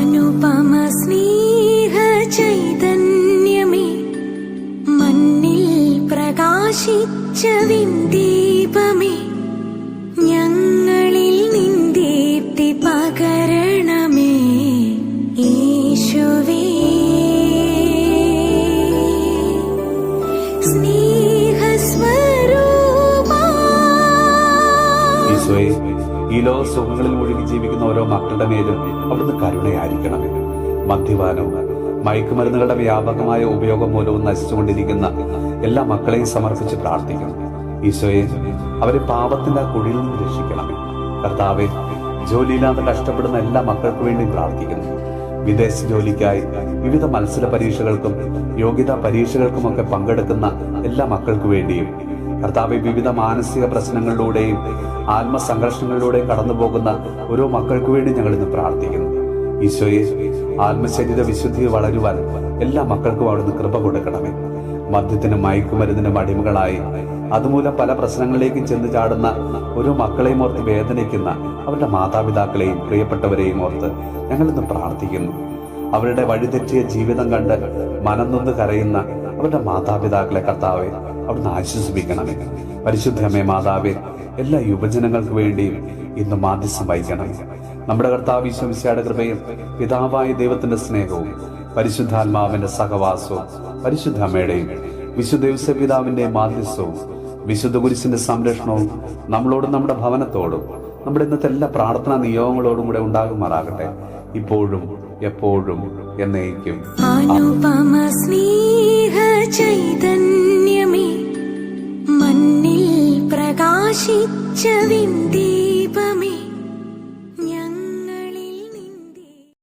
അനുപമ സ്നേഹ ചൈതന്യമേ, മണ്ണിൽ പ്രകാശിച്ച വിന്ദീപമേ, ഞങ്ങളിൽ നിന്ദീപ്തി പകരണമേ യേശുവേ. ഈശോയെ, ഈ ലോക സുഖങ്ങളിൽ മുഴുകി ജീവിക്കുന്ന ഓരോ മക്കളുടെ മേലും അവിടുന്ന് കരുണയായിരിക്കണമേ. മദ്യപാനവും മയക്കുമരുന്നുകളുടെ വ്യാപകമായ ഉപയോഗം മൂലവും നശിച്ചുകൊണ്ടിരിക്കുന്ന എല്ലാ മക്കളെയും സമർപ്പിച്ച് പ്രാർത്ഥിക്കണം. ഈശോയെ, അവരെ പാപത്തിന്റെ ആ കുഴിയിൽ നിന്ന് രക്ഷിക്കണമേ. കർത്താവെ, ജോലിയില്ലാതെ കഷ്ടപ്പെടുന്ന എല്ലാ മക്കൾക്ക് വേണ്ടി പ്രാർത്ഥിക്കുന്നു. വിദേശ ജോലിക്കായി വിവിധ മത്സര പരീക്ഷകൾക്കും യോഗ്യതാ പരീക്ഷകൾക്കുമൊക്കെ പങ്കെടുക്കുന്ന എല്ലാ മക്കൾക്ക് വേണ്ടിയും, കർത്താവെ, വിവിധ മാനസിക പ്രശ്നങ്ങളിലൂടെയും ആത്മസംഘർഷങ്ങളിലൂടെയും കടന്നുപോകുന്ന ഓരോ മക്കൾക്ക് വേണ്ടി ഞങ്ങൾ ഇന്ന് പ്രാർത്ഥിക്കുന്നു. ഈശോയെ, ആത്മശരീര വിശുദ്ധി വളരുവാൻ എല്ലാ മക്കൾക്കും അവിടുന്ന് കൃപ കൊടുക്കണമേ. മദ്യത്തിനും മയക്കുമരുന്നിനും അടിമകളായി അതുമൂലം പല പ്രശ്നങ്ങളിലേക്കും ചെന്ന് ചാടുന്ന ഓരോ മക്കളെയും ഓർത്ത് വേദനിക്കുന്ന അവരുടെ മാതാപിതാക്കളെയും പ്രിയപ്പെട്ടവരെയും ഓർത്ത് ഞങ്ങളിന്ന് പ്രാർത്ഥിക്കുന്നു. അവരുടെ വഴിതെറ്റിയ ജീവിതം കണ്ട് മനംനൊന്ന് കരയുന്ന അവരുടെ മാതാപിതാക്കളെ കർത്താവെ അവിടുന്ന് ആശ്വസിപ്പിക്കണമേ. പരിശുദ്ധമേ മാതാവേ, എല്ലാ യുവജനങ്ങൾക്ക് വേണ്ടിയും ഇന്ന് മാധ്യസ്ഥം വഹിക്കണമേ. നമ്മുടെ കർത്താവ് ഈശോ മിശിഹായുടെ കൃപയും പിതാവായ ദൈവത്തിന്റെ സ്നേഹവും പരിശുദ്ധാത്മാവിന്റെ സഹവാസവും പരിശുദ്ധ അമ്മയുടെയും വിശുദ്ധ ഔസേപ്പ് പിതാവിന്റെയും മാധ്യസ്ഥവും വിശുദ്ധ കുരിശിന്റെ സംരക്ഷണവും നമ്മളോടും നമ്മുടെ ഭവനത്തോടും നമ്മുടെ ഇന്നത്തെ എല്ലാ പ്രാർത്ഥനാ നിയോഗങ്ങളോടും കൂടെ ഉണ്ടാകുമാറാകട്ടെ, ഇപ്പോഴും എപ്പോഴും എന്നേക്കും. അനുപമ സ്നേഹ ചൈതന്യമേ, മണ്ണിൽ പ്രകാശിച്ച വിന്ദീപ